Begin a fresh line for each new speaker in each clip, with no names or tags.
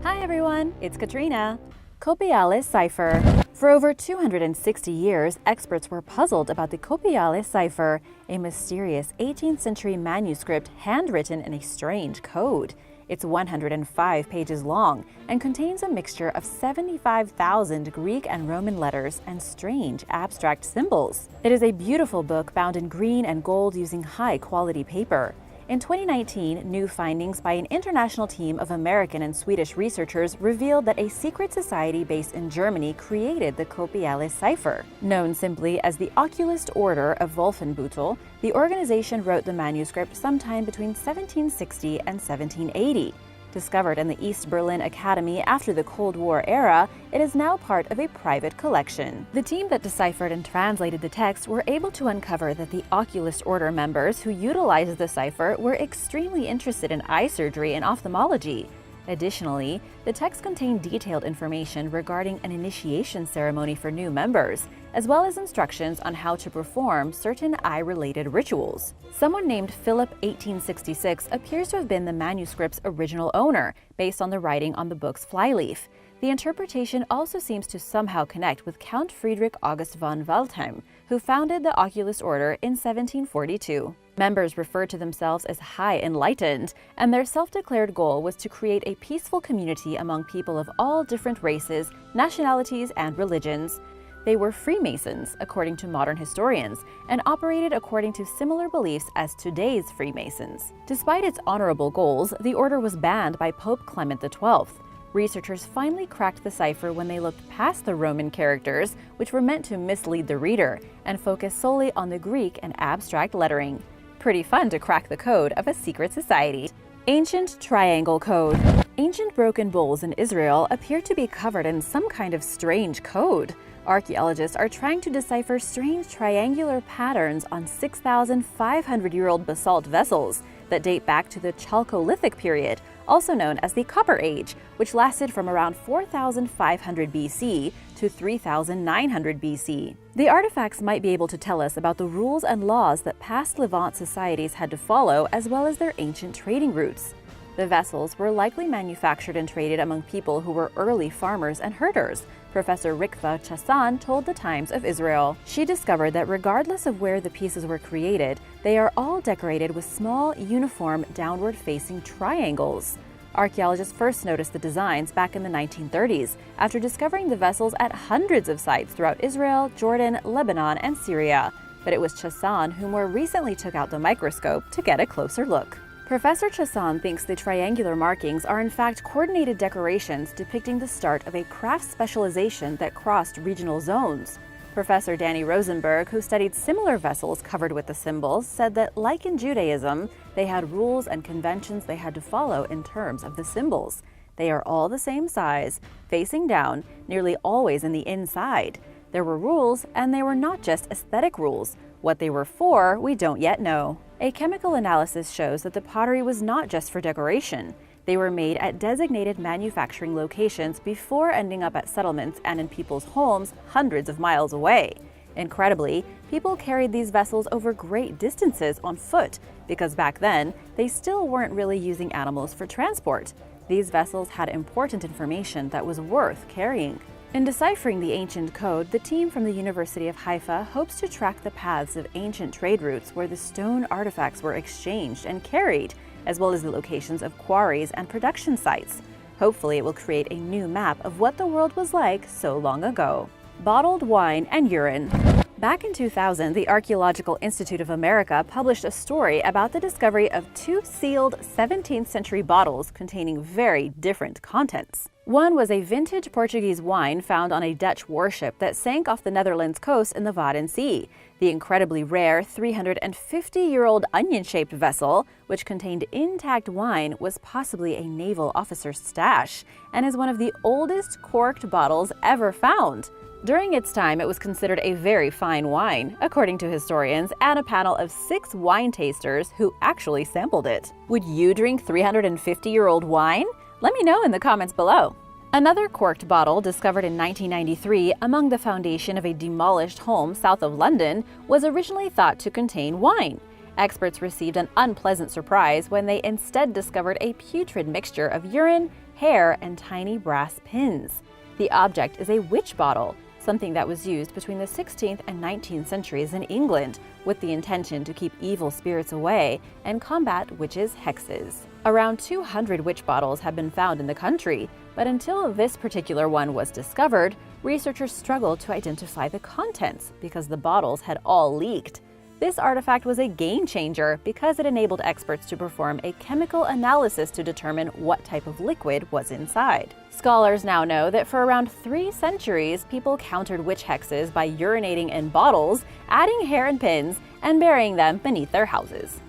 Hi everyone, it's Katrina. Kopialis Cipher. For over 260 years, experts were puzzled about the Kopialis Cipher, a mysterious 18th century manuscript handwritten in a strange code. It's 105 pages long and contains a mixture of 75,000 Greek and Roman letters and strange abstract symbols. It is a beautiful book bound in green and gold using high-quality paper. In 2019, new findings by an international team of American and Swedish researchers revealed that a secret society based in Germany created the Kopialis Cipher. Known simply as the Occultist Order of Wolfenbüttel, the organization wrote the manuscript sometime between 1760 and 1780. Discovered in the East Berlin Academy after the Cold War era, it is now part of a private collection. The team that deciphered and translated the text were able to uncover that the Occultist Order members who utilized the cipher were extremely interested in eye surgery and ophthalmology. Additionally, the text contained detailed information regarding an initiation ceremony for new members, as well as instructions on how to perform certain eye-related rituals. Someone named Philip 1866 appears to have been the manuscript's original owner, based on the writing on the book's flyleaf. The interpretation also seems to somehow connect with Count Friedrich August von Waldheim, who founded the Occultist Order in 1742. Members referred to themselves as high enlightened, and their self-declared goal was to create a peaceful community among people of all different races, nationalities, and religions. They were Freemasons, according to modern historians, and operated according to similar beliefs as today's Freemasons. Despite its honorable goals, the order was banned by Pope Clement XII. Researchers finally cracked the cipher when they looked past the Roman characters, which were meant to mislead the reader, and focused solely on the Greek and abstract lettering. Pretty fun to crack the code of a secret society. Ancient Triangle Code. Ancient broken bowls in Israel appear to be covered in some kind of strange code. Archaeologists are trying to decipher strange triangular patterns on 6,500-year-old basalt vessels that date back to the Chalcolithic period, also known as the Copper Age, which lasted from around 4,500 BC to 3,900 BC. The artifacts might be able to tell us about the rules and laws that past Levant societies had to follow, as well as their ancient trading routes. The vessels were likely manufactured and traded among people who were early farmers and herders. Professor Rikva Chassan told the Times of Israel. She discovered that regardless of where the pieces were created, they are all decorated with small, uniform, downward-facing triangles. Archaeologists first noticed the designs back in the 1930s, after discovering the vessels at hundreds of sites throughout Israel, Jordan, Lebanon, and Syria. But it was Chassan who more recently took out the microscope to get a closer look. Professor Chassan thinks the triangular markings are in fact coordinated decorations depicting the start of a craft specialization that crossed regional zones. Professor Danny Rosenberg, who studied similar vessels covered with the symbols, said that, like in Judaism, they had rules and conventions they had to follow in terms of the symbols. They are all the same size, facing down, nearly always in the inside. There were rules, and they were not just aesthetic rules. What they were for, we don't yet know. A chemical analysis shows that the pottery was not just for decoration. They were made at designated manufacturing locations before ending up at settlements and in people's homes hundreds of miles away. Incredibly, people carried these vessels over great distances on foot, because back then, they still weren't really using animals for transport. These vessels had important information that was worth carrying. In deciphering the ancient code, the team from the University of Haifa hopes to track the paths of ancient trade routes where the stone artifacts were exchanged and carried, as well as the locations of quarries and production sites. Hopefully, it will create a new map of what the world was like so long ago. Bottled wine and urine. Back in 2000, the Archaeological Institute of America published a story about the discovery of two sealed 17th century bottles containing very different contents. One was a vintage Portuguese wine found on a Dutch warship that sank off the Netherlands coast in the Wadden Sea. The incredibly rare 350-year-old onion-shaped vessel, which contained intact wine, was possibly a naval officer's stash and is one of the oldest corked bottles ever found. During its time, it was considered a very fine wine, according to historians and a panel of 6 wine tasters who actually sampled it. Would you drink 350-year-old wine? Let me know in the comments below. Another corked bottle discovered in 1993 among the foundation of a demolished home south of London was originally thought to contain wine. Experts received an unpleasant surprise when they instead discovered a putrid mixture of urine, hair and tiny brass pins. The object is a witch bottle, something that was used between the 16th and 19th centuries in England, with the intention to keep evil spirits away and combat witches' hexes. Around 200 witch bottles have been found in the country, but until this particular one was discovered, researchers struggled to identify the contents because the bottles had all leaked. This artifact was a game changer because it enabled experts to perform a chemical analysis to determine what type of liquid was inside. Scholars now know that for around 3 centuries, people countered witch hexes by urinating in bottles, adding hair and pins, and burying them beneath their houses.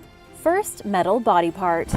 First metal body part.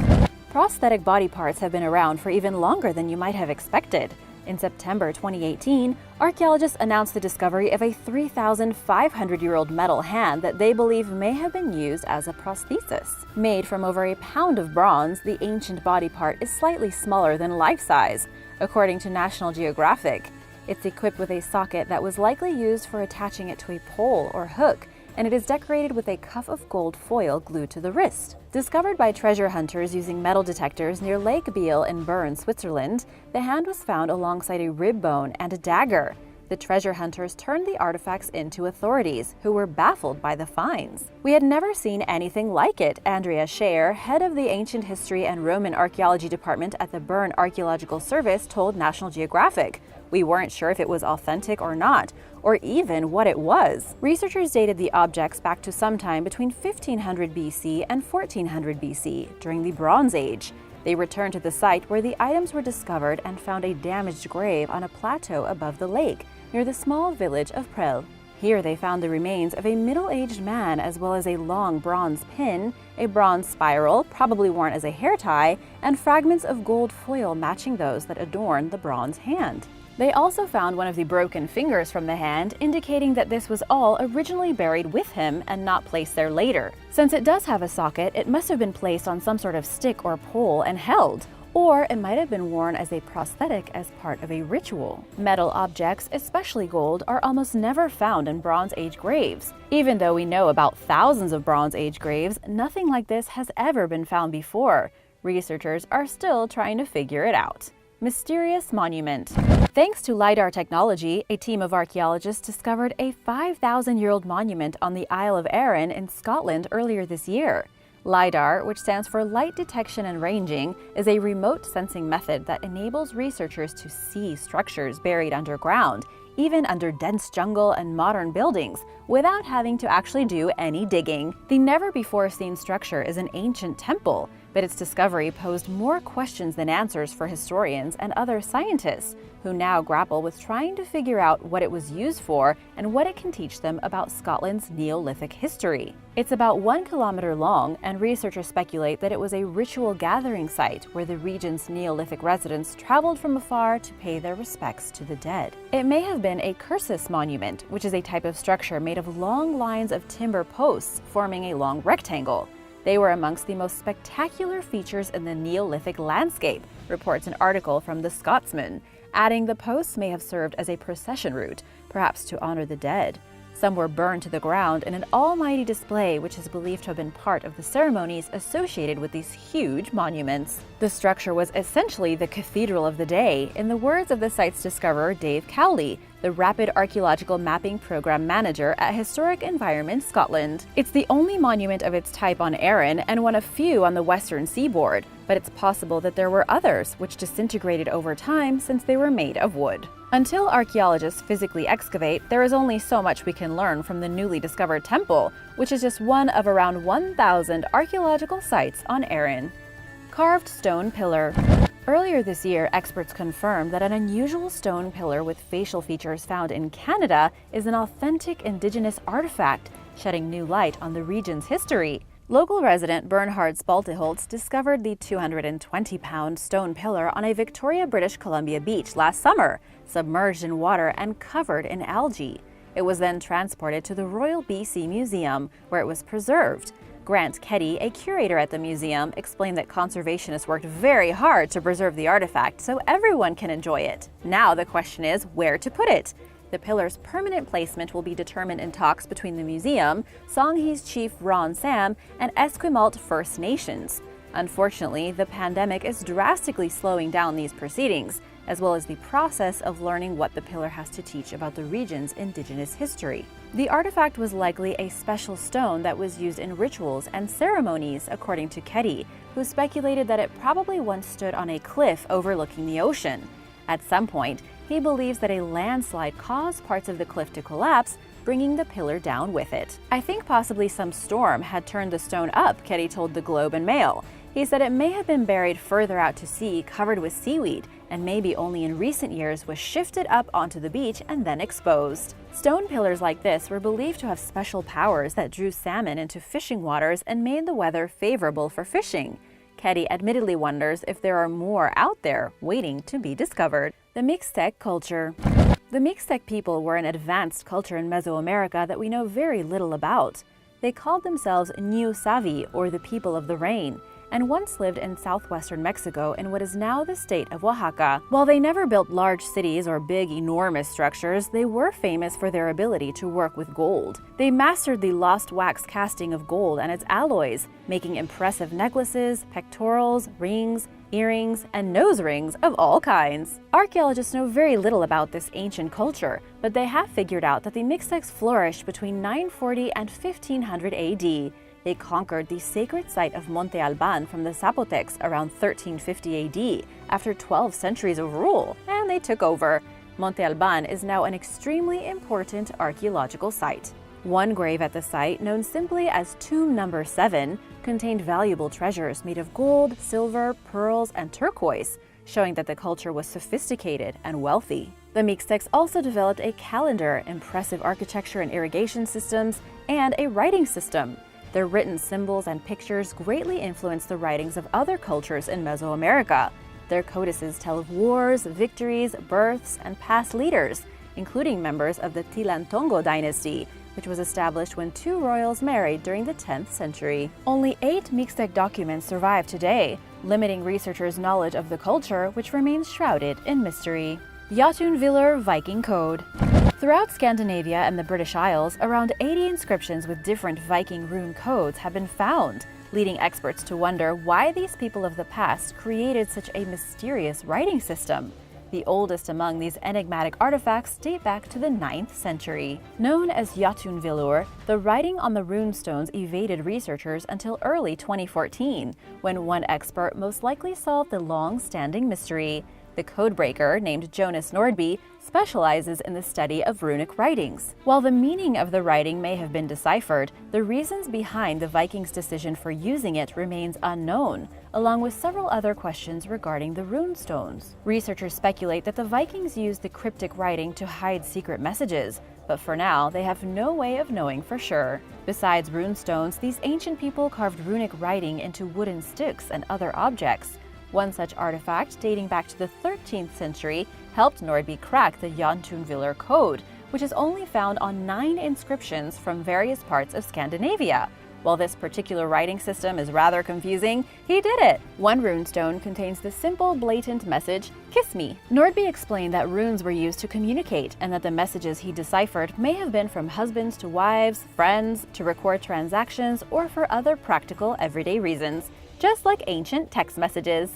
Prosthetic body parts have been around for even longer than you might have expected. In September 2018, archaeologists announced the discovery of a 3,500-year-old metal hand that they believe may have been used as a prosthesis. Made from over a pound of bronze, the ancient body part is slightly smaller than life-size, according to National Geographic. It's equipped with a socket that was likely used for attaching it to a pole or hook, and it is decorated with a cuff of gold foil glued to the wrist. Discovered by treasure hunters using metal detectors near Lake Biel in Bern, Switzerland, the hand was found alongside a rib bone and a dagger. The treasure hunters turned the artifacts into authorities, who were baffled by the finds. "We had never seen anything like it," Andrea Scheer, head of the Ancient History and Roman Archaeology Department at the Bern Archaeological Service, told National Geographic. "We weren't sure if it was authentic or not, or even what it was." Researchers dated the objects back to sometime between 1500 BC and 1400 BC, during the Bronze Age. They returned to the site where the items were discovered and found a damaged grave on a plateau above the lake, near the small village of Prehl. Here they found the remains of a middle-aged man, as well as a long bronze pin, a bronze spiral, probably worn as a hair tie, and fragments of gold foil matching those that adorn the bronze hand. They also found one of the broken fingers from the hand, indicating that this was all originally buried with him and not placed there later. Since it does have a socket, it must have been placed on some sort of stick or pole and held, or it might have been worn as a prosthetic as part of a ritual. Metal objects, especially gold, are almost never found in Bronze Age graves. Even though we know about thousands of Bronze Age graves, nothing like this has ever been found before. Researchers are still trying to figure it out. Mysterious monument. Thanks to LiDAR technology, a team of archaeologists discovered a 5,000-year-old monument on the Isle of Arran in Scotland earlier this year. LiDAR, which stands for Light Detection and Ranging, is a remote sensing method that enables researchers to see structures buried underground, even under dense jungle and modern buildings, without having to actually do any digging. The never-before-seen structure is an ancient temple, but its discovery posed more questions than answers for historians and other scientists, who now grapple with trying to figure out what it was used for and what it can teach them about Scotland's Neolithic history. It's about 1 kilometer long, and researchers speculate that it was a ritual gathering site where the region's Neolithic residents traveled from afar to pay their respects to the dead. It may have been a cursus monument, which is a type of structure made of long lines of timber posts forming a long rectangle. They were amongst the most spectacular features in the Neolithic landscape, reports an article from The Scotsman, adding the posts may have served as a procession route, perhaps to honor the dead. Some were burned to the ground in an almighty display which is believed to have been part of the ceremonies associated with these huge monuments. The structure was essentially the cathedral of the day, in the words of the site's discoverer Dave Cowley, the Rapid Archaeological Mapping Program Manager at Historic Environment Scotland. It's the only monument of its type on Arran and one of few on the western seaboard, but it's possible that there were others which disintegrated over time since they were made of wood. Until archaeologists physically excavate, there is only so much we can learn from the newly discovered temple, which is just one of around 1,000 archaeological sites on Arran. Carved stone pillar. Earlier this year, experts confirmed that an unusual stone pillar with facial features found in Canada is an authentic Indigenous artifact, shedding new light on the region's history. Local resident Bernhard Spalteholtz discovered the 220-pound stone pillar on a Victoria, British Columbia beach last summer, submerged in water and covered in algae. It was then transported to the Royal BC Museum, where it was preserved. Grant Keddy, a curator at the museum, explained that conservationists worked very hard to preserve the artifact so everyone can enjoy it. Now the question is where to put it. The pillar's permanent placement will be determined in talks between the museum, Songhees chief Ron Sam, and Esquimalt First Nations. Unfortunately, the pandemic is drastically slowing down these proceedings, as well as the process of learning what the pillar has to teach about the region's indigenous history. The artifact was likely a special stone that was used in rituals and ceremonies, according to Ketty, who speculated that it probably once stood on a cliff overlooking the ocean. At some point, he believes that a landslide caused parts of the cliff to collapse, bringing the pillar down with it. "I think possibly some storm had turned the stone up," Ketty told the Globe and Mail. He said it may have been buried further out to sea, covered with seaweed, and maybe only in recent years was shifted up onto the beach and then exposed. Stone pillars like this were believed to have special powers that drew salmon into fishing waters and made the weather favorable for fishing. Ketty admittedly wonders if there are more out there waiting to be discovered. The Mixtec Culture. The Mixtec people were an advanced culture in Mesoamerica that we know very little about. They called themselves New Savi, or the people of the rain, and once lived in southwestern Mexico in what is now the state of Oaxaca. While they never built large cities or big, enormous structures, they were famous for their ability to work with gold. They mastered the lost wax casting of gold and its alloys, making impressive necklaces, pectorals, rings, earrings, and nose rings of all kinds. Archaeologists know very little about this ancient culture, but they have figured out that the Mixtecs flourished between 940 and 1500 AD. They conquered the sacred site of Monte Alban from the Zapotecs around 1350 AD after 12 centuries of rule, and they took over. Monte Alban is now an extremely important archaeological site. One grave at the site, known simply as Tomb Number 7, contained valuable treasures made of gold, silver, pearls, and turquoise, showing that the culture was sophisticated and wealthy. The Mixtecs also developed a calendar, impressive architecture and irrigation systems, and a writing system. Their written symbols and pictures greatly influenced the writings of other cultures in Mesoamerica. Their codices tell of wars, victories, births, and past leaders, including members of the Tilantongo dynasty, which was established when two royals married during the 10th century. Only 8 Mixtec documents survive today, limiting researchers' knowledge of the culture, which remains shrouded in mystery. Jotunvillr Viking Code. Throughout Scandinavia and the British Isles, around 80 inscriptions with different Viking rune codes have been found, leading experts to wonder why these people of the past created such a mysterious writing system. The oldest among these enigmatic artifacts date back to the 9th century. Known as Jotunvillr, the writing on the runestones evaded researchers until early 2014, when one expert most likely solved the long-standing mystery. The codebreaker, named Jonas Nordby, specializes in the study of runic writings. While the meaning of the writing may have been deciphered, the reasons behind the Vikings' decision for using it remains unknown, along with several other questions regarding the runestones. Researchers speculate that the Vikings used the cryptic writing to hide secret messages, but for now, they have no way of knowing for sure. Besides runestones, these ancient people carved runic writing into wooden sticks and other objects. One such artifact, dating back to the 13th century, helped Nordby crack the Jotunvillr code, which is only found on 9 inscriptions from various parts of Scandinavia. While this particular writing system is rather confusing, he did it! One runestone contains the simple, blatant message, "Kiss me." Nordby explained that runes were used to communicate, and that the messages he deciphered may have been from husbands to wives, friends, to record transactions, or for other practical, everyday reasons, just like ancient text messages.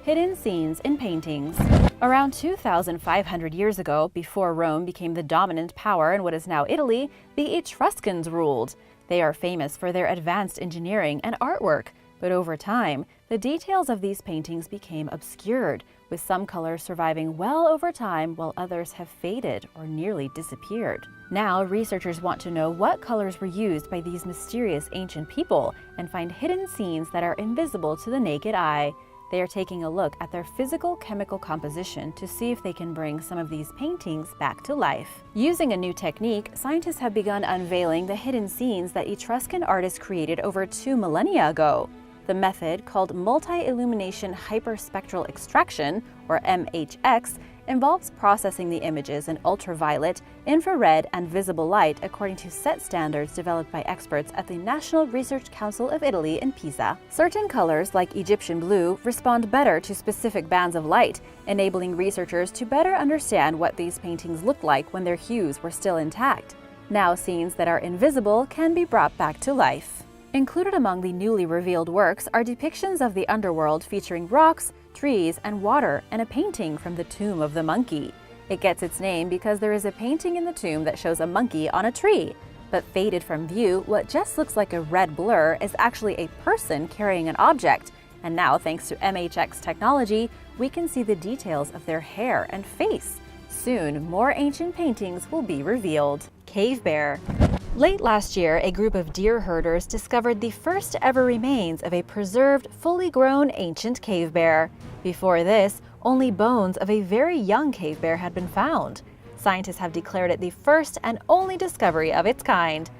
Hidden scenes in paintings. Around 2,500 years ago, before Rome became the dominant power in what is now Italy, the Etruscans ruled. They are famous for their advanced engineering and artwork, but over time, the details of these paintings became obscured, with some colors surviving well over time while others have faded or nearly disappeared. Now, researchers want to know what colors were used by these mysterious ancient people and find hidden scenes that are invisible to the naked eye. They are taking a look at their physical-chemical composition to see if they can bring some of these paintings back to life. Using a new technique, scientists have begun unveiling the hidden scenes that Etruscan artists created over 2 millennia ago. The method, called multi-illumination hyperspectral extraction, or MHX, involves processing the images in ultraviolet, infrared, and visible light according to set standards developed by experts at the National Research Council of Italy in Pisa. Certain colors, like Egyptian blue, respond better to specific bands of light, enabling researchers to better understand what these paintings looked like when their hues were still intact. Now, scenes that are invisible can be brought back to life. Included among the newly revealed works are depictions of the underworld featuring rocks, trees, and water, and a painting from the tomb of the monkey. It gets its name because there is a painting in the tomb that shows a monkey on a tree. But faded from view, what just looks like a red blur is actually a person carrying an object. And now, thanks to MHX technology, we can see the details of their hair and face. Soon, more ancient paintings will be revealed. Cave bear. Late last year, a group of deer herders discovered the first ever remains of a preserved, fully grown ancient cave bear. Before this, only bones of a very young cave bear had been found. Scientists have declared it the first and only discovery of its kind.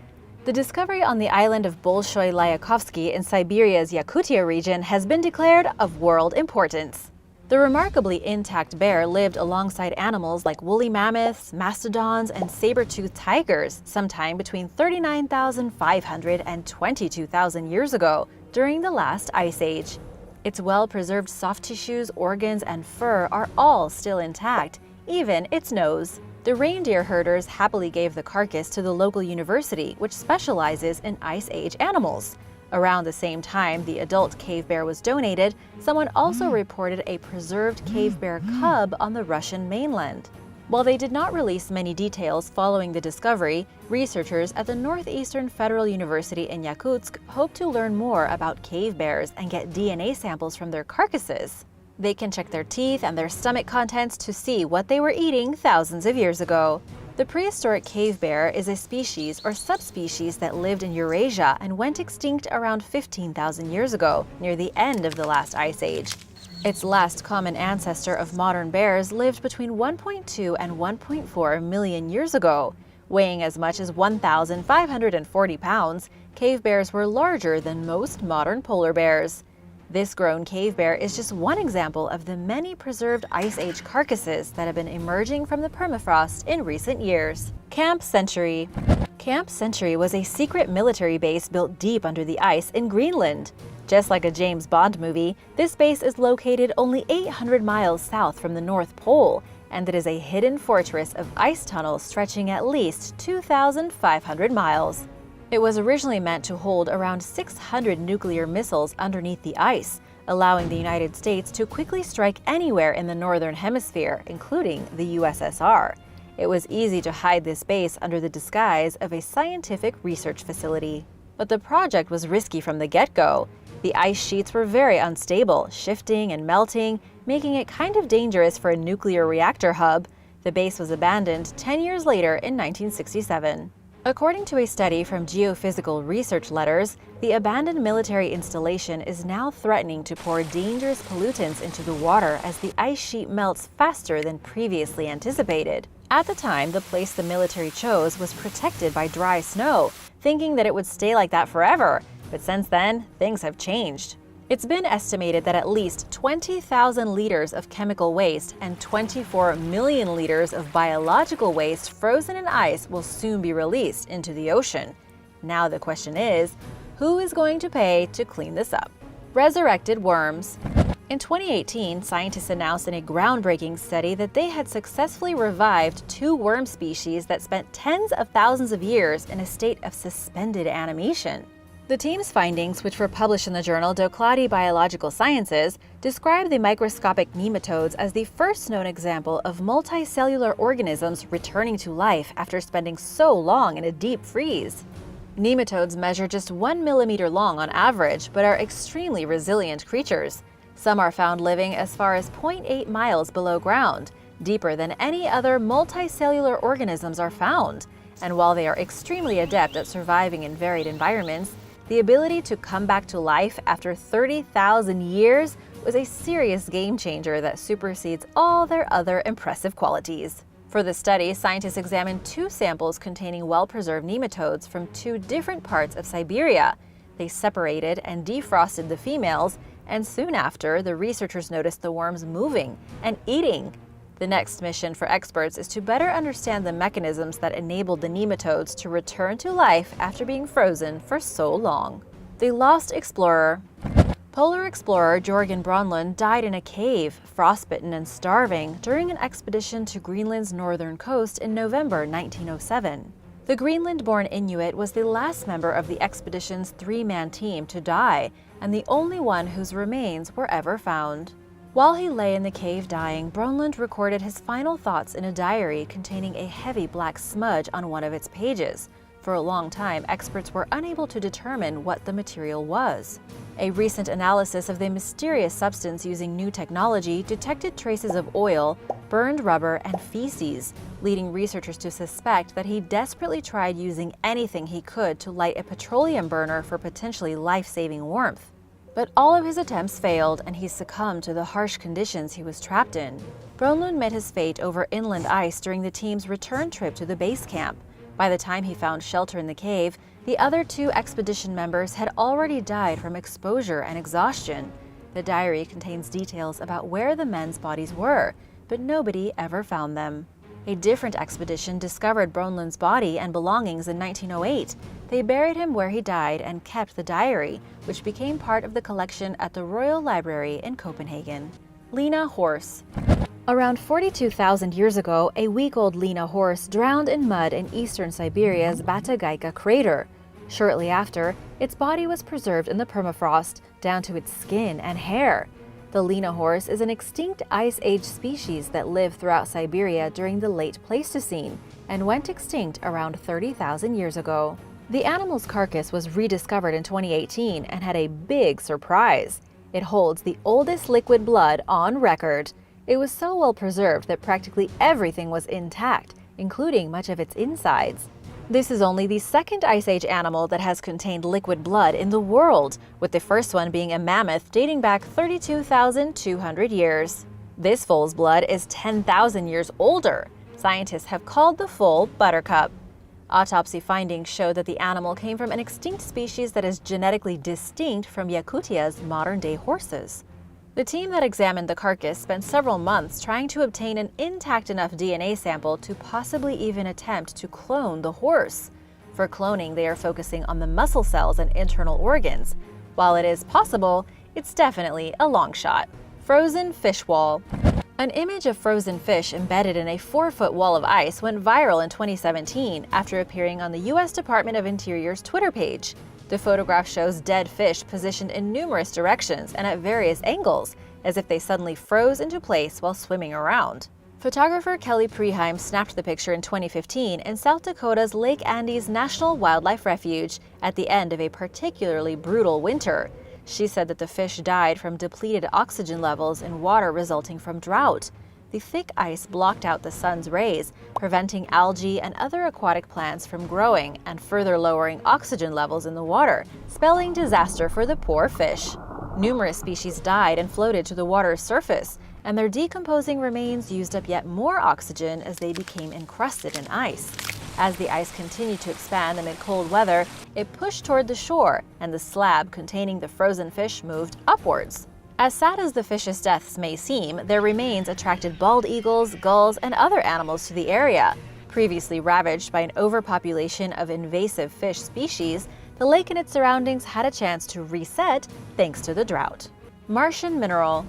The discovery on the island of Bolshoy-Lyakovsky in Siberia's Yakutia region has been declared of world importance. The remarkably intact bear lived alongside animals like woolly mammoths, mastodons, and saber-toothed tigers sometime between 39,500 and 22,000 years ago, during the last ice age. Its well-preserved soft tissues, organs, and fur are all still intact, even its nose. The reindeer herders happily gave the carcass to the local university, which specializes in Ice Age animals. Around the same time the adult cave bear was donated, someone also reported a preserved cave bear cub on the Russian mainland. While they did not release many details following the discovery, researchers at the Northeastern Federal University in Yakutsk hope to learn more about cave bears and get DNA samples from their carcasses. They can check their teeth and their stomach contents to see what they were eating thousands of years ago. The prehistoric cave bear is a species or subspecies that lived in Eurasia and went extinct around 15,000 years ago, near the end of the last ice age. Its last common ancestor of modern bears lived between 1.2 and 1.4 million years ago. Weighing as much as 1,540 pounds, cave bears were larger than most modern polar bears. This grown cave bear is just one example of the many preserved Ice Age carcasses that have been emerging from the permafrost in recent years. Camp Century. Camp Century was a secret military base built deep under the ice in Greenland. Just like a James Bond movie, this base is located only 800 miles south from the North Pole, and it is a hidden fortress of ice tunnels stretching at least 2,500 miles. It was originally meant to hold around 600 nuclear missiles underneath the ice, allowing the United States to quickly strike anywhere in the Northern Hemisphere, including the USSR. It was easy to hide this base under the disguise of a scientific research facility. But the project was risky from the get-go. The ice sheets were very unstable, shifting and melting, making it kind of dangerous for a nuclear reactor hub. The base was abandoned 10 years later in 1967. According to a study from Geophysical Research Letters, the abandoned military installation is now threatening to pour dangerous pollutants into the water as the ice sheet melts faster than previously anticipated. At the time, the place the military chose was protected by dry snow, thinking that it would stay like that forever. But since then, things have changed. It's been estimated that at least 20,000 liters of chemical waste and 24 million liters of biological waste frozen in ice will soon be released into the ocean. Now the question is, who is going to pay to clean this up? Resurrected worms. In 2018, scientists announced in a groundbreaking study that they had successfully revived 2 worm species that spent tens of thousands of years in a state of suspended animation. The team's findings, which were published in the journal Doklady Biological Sciences, describe the microscopic nematodes as the first known example of multicellular organisms returning to life after spending so long in a deep freeze. Nematodes measure just 1 millimeter long on average, but are extremely resilient creatures. Some are found living as far as 0.8 miles below ground, deeper than any other multicellular organisms are found. And while they are extremely adept at surviving in varied environments, the ability to come back to life after 30,000 years was a serious game changer that supersedes all their other impressive qualities. For the study, scientists examined 2 samples containing well-preserved nematodes from 2 different parts of Siberia. They separated and defrosted the females, and soon after, the researchers noticed the worms moving and eating. The next mission for experts is to better understand the mechanisms that enabled the nematodes to return to life after being frozen for so long. The Lost Explorer. Polar explorer Jørgen Bronlund died in a cave, frostbitten and starving, during an expedition to Greenland's northern coast in November 1907. The Greenland-born Inuit was the last member of the expedition's three-man team to die, and the only one whose remains were ever found. While he lay in the cave dying, Bronlund recorded his final thoughts in a diary containing a heavy black smudge on one of its pages. For a long time, experts were unable to determine what the material was. A recent analysis of the mysterious substance using new technology detected traces of oil, burned rubber, and feces, leading researchers to suspect that he desperately tried using anything he could to light a petroleum burner for potentially life-saving warmth. But all of his attempts failed, and he succumbed to the harsh conditions he was trapped in. Bronlund met his fate over inland ice during the team's return trip to the base camp. By the time he found shelter in the cave, the other two expedition members had already died from exposure and exhaustion. The diary contains details about where the men's bodies were, but nobody ever found them. A different expedition discovered Bronlund's body and belongings in 1908. They buried him where he died and kept the diary, which became part of the collection at the Royal Library in Copenhagen. Lena horse. Around 42,000 years ago, a week-old Lena horse drowned in mud in eastern Siberia's Batagaika crater. Shortly after, its body was preserved in the permafrost, down to its skin and hair. The Lena horse is an extinct Ice Age species that lived throughout Siberia during the late Pleistocene and went extinct around 30,000 years ago. The animal's carcass was rediscovered in 2018 and had a big surprise. It holds the oldest liquid blood on record. It was so well preserved that practically everything was intact, including much of its insides. This is only the second Ice Age animal that has contained liquid blood in the world, with the first one being a mammoth dating back 32,200 years. This foal's blood is 10,000 years older. Scientists have called the foal Buttercup. Autopsy findings show that the animal came from an extinct species that is genetically distinct from Yakutia's modern-day horses. The team that examined the carcass spent several months trying to obtain an intact enough DNA sample to possibly even attempt to clone the horse. For cloning, they are focusing on the muscle cells and internal organs. While it is possible, it's definitely a long shot. Frozen fish wall. An image of frozen fish embedded in a 4-foot wall of ice went viral in 2017 after appearing on the U.S. Department of Interior's Twitter page. The photograph shows dead fish positioned in numerous directions and at various angles, as if they suddenly froze into place while swimming around. Photographer Kelly Preheim snapped the picture in 2015 in South Dakota's Lake Andes National Wildlife Refuge at the end of a particularly brutal winter. She said that the fish died from depleted oxygen levels in water resulting from drought. The thick ice blocked out the sun's rays, preventing algae and other aquatic plants from growing and further lowering oxygen levels in the water, spelling disaster for the poor fish. Numerous species died and floated to the water's surface, and their decomposing remains used up yet more oxygen as they became encrusted in ice. As the ice continued to expand amid cold weather, it pushed toward the shore, and the slab containing the frozen fish moved upwards. As sad as the fish's deaths may seem, their remains attracted bald eagles, gulls, and other animals to the area. Previously ravaged by an overpopulation of invasive fish species, the lake and its surroundings had a chance to reset thanks to the drought. Martian mineral.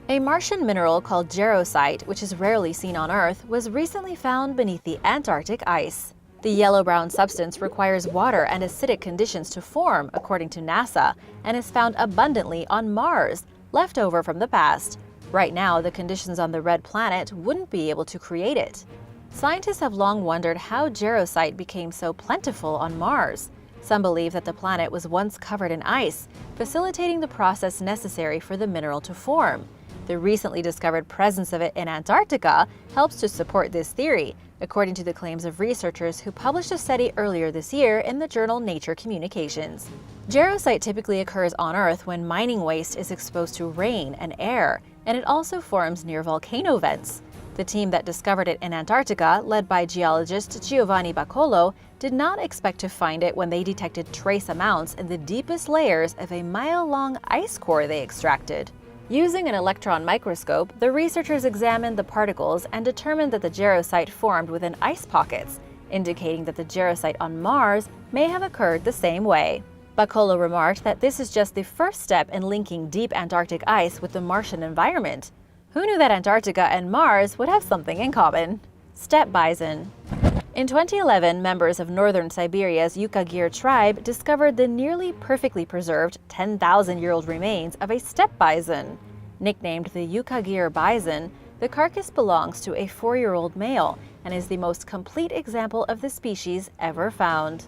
A Martian mineral called jarosite, which is rarely seen on Earth, was recently found beneath the Antarctic ice. The yellow-brown substance requires water and acidic conditions to form, according to NASA, and is found abundantly on Mars, left over from the past. Right now, the conditions on the red planet wouldn't be able to create it. Scientists have long wondered how jarosite became so plentiful on Mars. Some believe that the planet was once covered in ice, facilitating the process necessary for the mineral to form. The recently discovered presence of it in Antarctica helps to support this theory, according to the claims of researchers who published a study earlier this year in the journal Nature Communications. Jarosite typically occurs on Earth when mining waste is exposed to rain and air, and it also forms near volcano vents. The team that discovered it in Antarctica, led by geologist Giovanni Baccolo, did not expect to find it when they detected trace amounts in the deepest layers of a mile-long ice core they extracted. Using an electron microscope, the researchers examined the particles and determined that the jarosite formed within ice pockets, indicating that the jarosite on Mars may have occurred the same way. Baccolo remarked that this is just the first step in linking deep Antarctic ice with the Martian environment. Who knew that Antarctica and Mars would have something in common? Steppe bison. In 2011, members of northern Siberia's Yukagir tribe discovered the nearly perfectly preserved 10,000-year-old remains of a steppe bison. Nicknamed the Yukagir bison, the carcass belongs to a 4-year-old male and is the most complete example of the species ever found.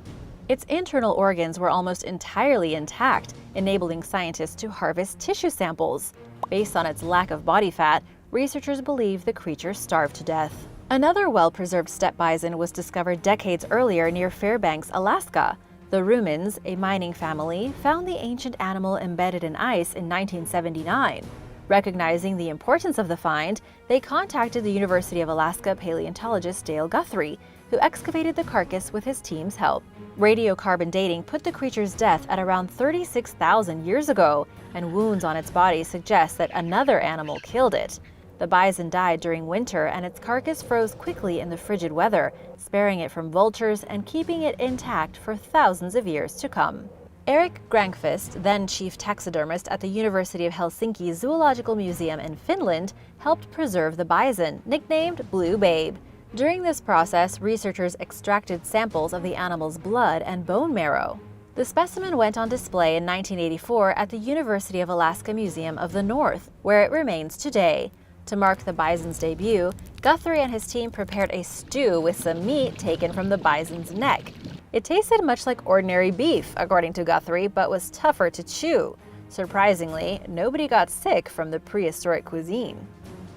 Its internal organs were almost entirely intact, enabling scientists to harvest tissue samples. Based on its lack of body fat, researchers believe the creature starved to death. Another well-preserved steppe bison was discovered decades earlier near Fairbanks, Alaska. The Rumens, a mining family, found the ancient animal embedded in ice in 1979. Recognizing the importance of the find, they contacted the University of Alaska paleontologist Dale Guthrie, who excavated the carcass with his team's help. Radiocarbon dating put the creature's death at around 36,000 years ago, and wounds on its body suggest that another animal killed it. The bison died during winter, and its carcass froze quickly in the frigid weather, sparing it from vultures and keeping it intact for thousands of years to come. Erik Grankvist, then chief taxidermist at the University of Helsinki Zoological Museum in Finland, helped preserve the bison, nicknamed Blue Babe. During this process, researchers extracted samples of the animal's blood and bone marrow. The specimen went on display in 1984 at the University of Alaska Museum of the North, where it remains today. To mark the bison's debut, Guthrie and his team prepared a stew with some meat taken from the bison's neck. It tasted much like ordinary beef, according to Guthrie, but was tougher to chew. Surprisingly, nobody got sick from the prehistoric cuisine.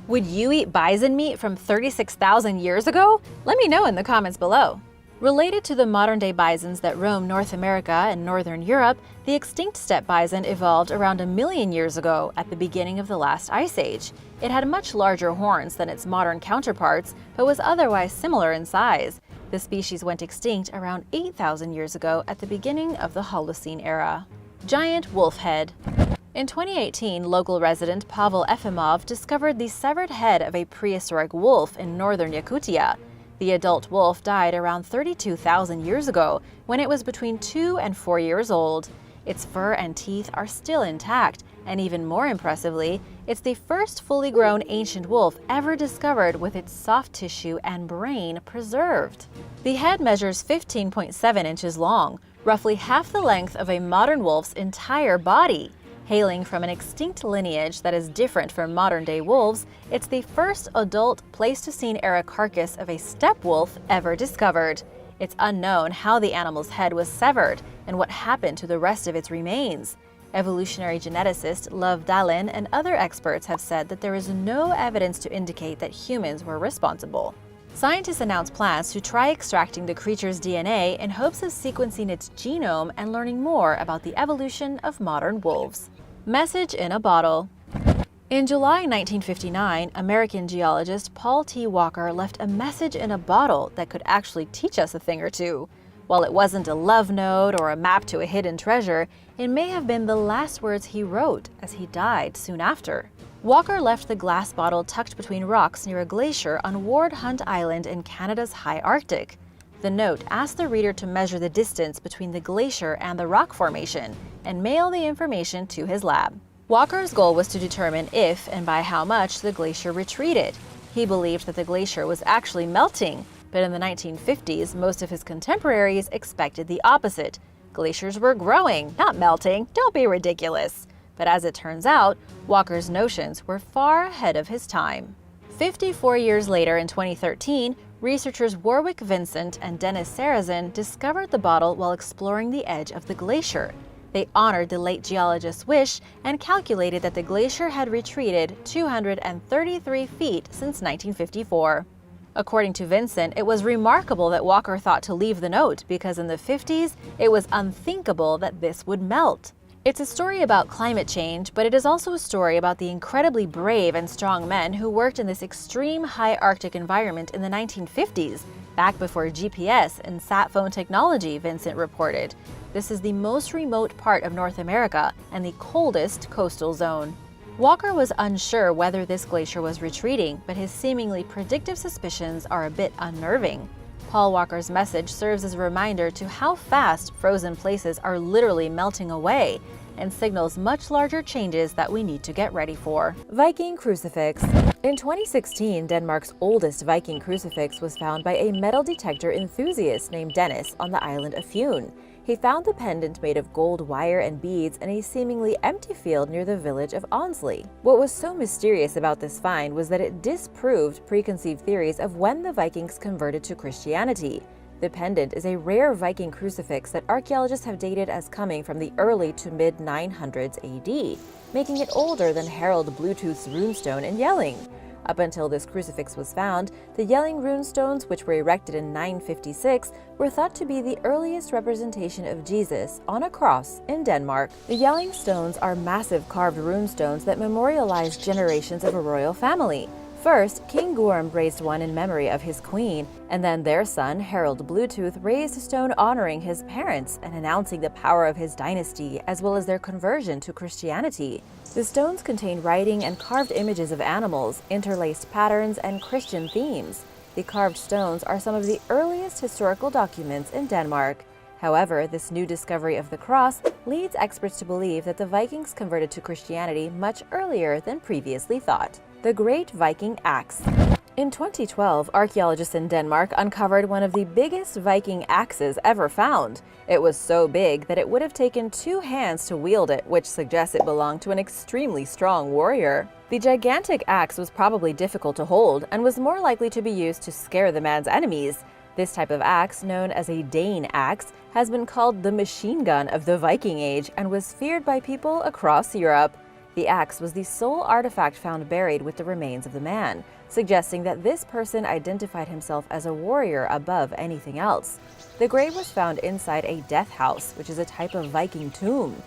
Would you eat bison meat from 36,000 years ago? Let me know in the comments below. Related to the modern-day bisons that roam North America and northern Europe, the extinct steppe bison evolved around 1 million years ago at the beginning of the last ice age. It had much larger horns than its modern counterparts, but was otherwise similar in size. The species went extinct around 8,000 years ago at the beginning of the Holocene era. Giant wolf head. In 2018, local resident Pavel Efimov discovered the severed head of a prehistoric wolf in northern Yakutia. The adult wolf died around 32,000 years ago, when it was between 2 and 4 years old. Its fur and teeth are still intact, and even more impressively, it's the first fully grown ancient wolf ever discovered with its soft tissue and brain preserved. The head measures 15.7 inches long, roughly half the length of a modern wolf's entire body. Hailing from an extinct lineage that is different from modern-day wolves, it's the first adult Pleistocene-era carcass of a steppe wolf ever discovered. It's unknown how the animal's head was severed and what happened to the rest of its remains. Evolutionary geneticist Love Dallin and other experts have said that there is no evidence to indicate that humans were responsible. Scientists announced plans to try extracting the creature's DNA in hopes of sequencing its genome and learning more about the evolution of modern wolves. Message in a bottle. In July 1959, American geologist Paul T. Walker left a message in a bottle that could actually teach us a thing or two. While it wasn't a love note or a map to a hidden treasure, it may have been the last words he wrote as he died soon after. Walker left the glass bottle tucked between rocks near a glacier on Ward Hunt Island in Canada's high Arctic. The note asked the reader to measure the distance between the glacier and the rock formation and mail the information to his lab. Walker's goal was to determine if and by how much the glacier retreated. He believed that the glacier was actually melting, but in the 1950s, most of his contemporaries expected the opposite. Glaciers were growing, not melting. Don't be ridiculous. But as it turns out, Walker's notions were far ahead of his time. 54 years later, in 2013, researchers Warwick Vincent and Dennis Sarrazin discovered the bottle while exploring the edge of the glacier. They honored the late geologist's wish and calculated that the glacier had retreated 233 feet since 1954. According to Vincent, it was remarkable that Walker thought to leave the note because in the 50s, it was unthinkable that this would melt. It's a story about climate change, but it is also a story about the incredibly brave and strong men who worked in this extreme high Arctic environment in the 1950s, back before GPS and sat phone technology, Vincent reported. This is the most remote part of North America and the coldest coastal zone. Walker was unsure whether this glacier was retreating, but his seemingly predictive suspicions are a bit unnerving. Paul Walker's message serves as a reminder to how fast frozen places are literally melting away and signals much larger changes that we need to get ready for. Viking Crucifix. In 2016, Denmark's oldest Viking crucifix was found by a metal detector enthusiast named Dennis on the island of Fyn. He found the pendant made of gold wire and beads in a seemingly empty field near the village of Onsley. What was so mysterious about this find was that it disproved preconceived theories of when the Vikings converted to Christianity. The pendant is a rare Viking crucifix that archaeologists have dated as coming from the early to mid-900s AD, making it older than Harald Bluetooth's runestone in Jelling. Up until this crucifix was found, the Jelling runestones, which were erected in 956, were thought to be the earliest representation of Jesus on a cross in Denmark. The Jelling stones are massive carved runestones that memorialize generations of a royal family. First, King Gorm raised one in memory of his queen, and then their son, Harald Bluetooth, raised a stone honoring his parents and announcing the power of his dynasty, as well as their conversion to Christianity. The stones contain writing and carved images of animals, interlaced patterns, and Christian themes. The carved stones are some of the earliest historical documents in Denmark. However, this new discovery of the cross leads experts to believe that the Vikings converted to Christianity much earlier than previously thought. The Great Viking Axe. In 2012, archaeologists in Denmark uncovered one of the biggest Viking axes ever found. It was so big that it would have taken 2 hands to wield it, which suggests it belonged to an extremely strong warrior. The gigantic axe was probably difficult to hold and was more likely to be used to scare the man's enemies. This type of axe, known as a Dane axe, has been called the machine gun of the Viking Age and was feared by people across Europe. The axe was the sole artifact found buried with the remains of the man, suggesting that this person identified himself as a warrior above anything else. The grave was found inside a death house, which is a type of Viking tomb.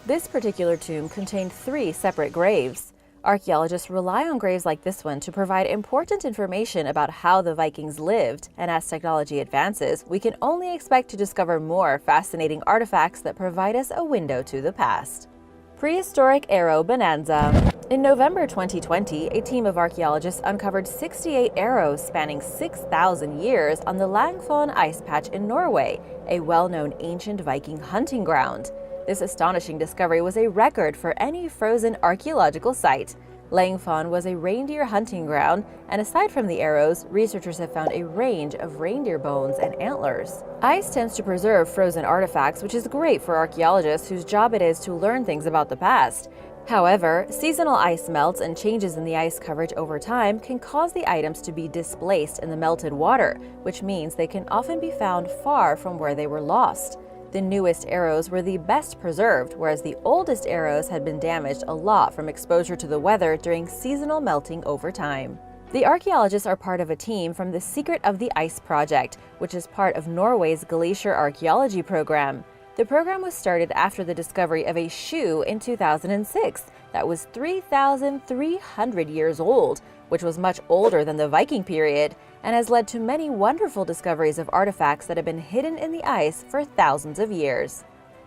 This particular tomb contained 3 separate graves. Archaeologists rely on graves like this one to provide important information about how the Vikings lived, and as technology advances, we can only expect to discover more fascinating artifacts that provide us a window to the past. Prehistoric Arrow Bonanza. In November 2020, a team of archaeologists uncovered 68 arrows spanning 6,000 years on the Langfon ice patch in Norway, a well-known ancient Viking hunting ground. This astonishing discovery was a record for any frozen archaeological site. Langfon was a reindeer hunting ground, and aside from the arrows, researchers have found a range of reindeer bones and antlers. Ice tends to preserve frozen artifacts, which is great for archaeologists whose job it is to learn things about the past. However, seasonal ice melts and changes in the ice coverage over time can cause the items to be displaced in the melted water, which means they can often be found far from where they were lost. The newest arrows were the best preserved, whereas the oldest arrows had been damaged a lot from exposure to the weather during seasonal melting over time. The archaeologists are part of a team from the Secret of the Ice project, which is part of Norway's Glacier Archaeology program. The program was started after the discovery of a shoe in 2006 that was 3,300 years old, which was much older than the Viking period, and has led to many wonderful discoveries of artifacts that have been hidden in the ice for thousands of years.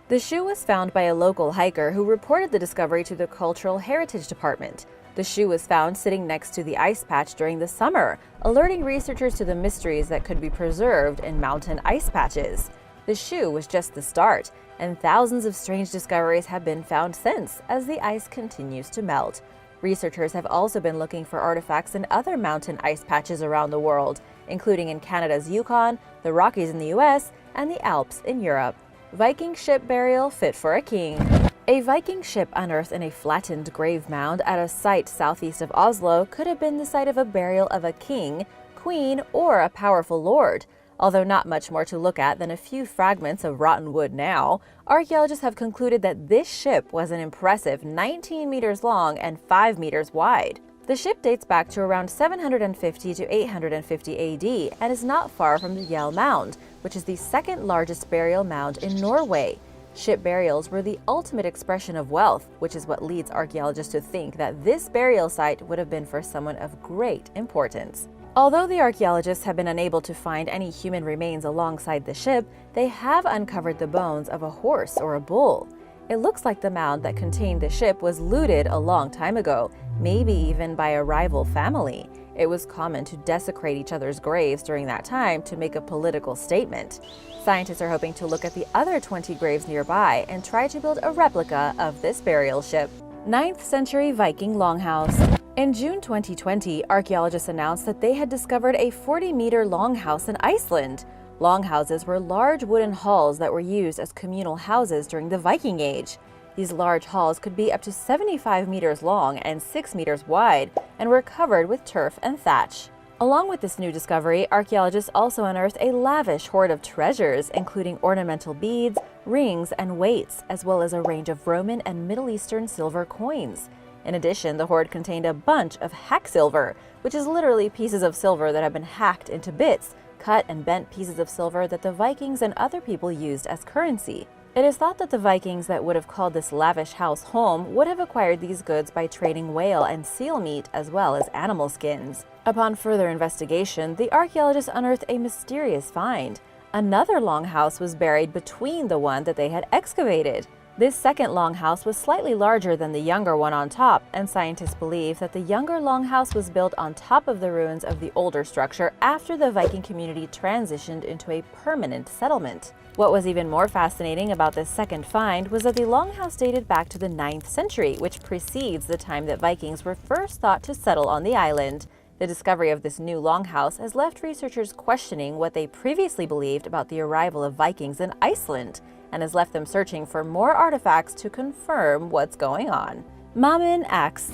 The shoe was found by a local hiker who reported the discovery to the Cultural Heritage Department. The shoe was found sitting next to the ice patch during the summer, alerting researchers to the mysteries that could be preserved in mountain ice patches. The shoe was just the start, and thousands of strange discoveries have been found since, as the ice continues to melt. Researchers have also been looking for artifacts in other mountain ice patches around the world, including in Canada's Yukon, the Rockies in the US, and the Alps in Europe. Viking ship burial fit for a king. A Viking ship unearthed in a flattened grave mound at a site southeast of Oslo could have been the site of a burial of a king, queen, or a powerful lord. Although not much more to look at than a few fragments of rotten wood now, archaeologists have concluded that this ship was an impressive 19 meters long and 5 meters wide. The ship dates back to around 750 to 850 AD and is not far from the Yell Mound, which is the second largest burial mound in Norway. Ship burials were the ultimate expression of wealth, which is what leads archaeologists to think that this burial site would have been for someone of great importance. Although the archaeologists have been unable to find any human remains alongside the ship, they have uncovered the bones of a horse or a bull. It looks like the mound that contained the ship was looted a long time ago, maybe even by a rival family. It was common to desecrate each other's graves during that time to make a political statement. Scientists are hoping to look at the other 20 graves nearby and try to build a replica of this burial ship. 9th century Viking Longhouse. In June 2020, archaeologists announced that they had discovered a 40-meter longhouse in Iceland. Longhouses were large wooden halls that were used as communal houses during the Viking Age. These large halls could be up to 75 meters long and 6 meters wide and were covered with turf and thatch. Along with this new discovery, archaeologists also unearthed a lavish hoard of treasures, including ornamental beads, rings, and weights, as well as a range of Roman and Middle Eastern silver coins. In addition, the hoard contained a bunch of hack silver, which is literally pieces of silver that have been hacked into bits, cut and bent pieces of silver that the Vikings and other people used as currency. It is thought that the Vikings that would have called this lavish house home would have acquired these goods by trading whale and seal meat as well as animal skins. Upon further investigation, the archaeologists unearthed a mysterious find. Another longhouse was buried between the one that they had excavated. This second longhouse was slightly larger than the younger one on top, and scientists believe that the younger longhouse was built on top of the ruins of the older structure after the Viking community transitioned into a permanent settlement. What was even more fascinating about this second find was that the longhouse dated back to the 9th century, which precedes the time that Vikings were first thought to settle on the island. The discovery of this new longhouse has left researchers questioning what they previously believed about the arrival of Vikings in Iceland, and has left them searching for more artifacts to confirm what's going on. Mammon Axe.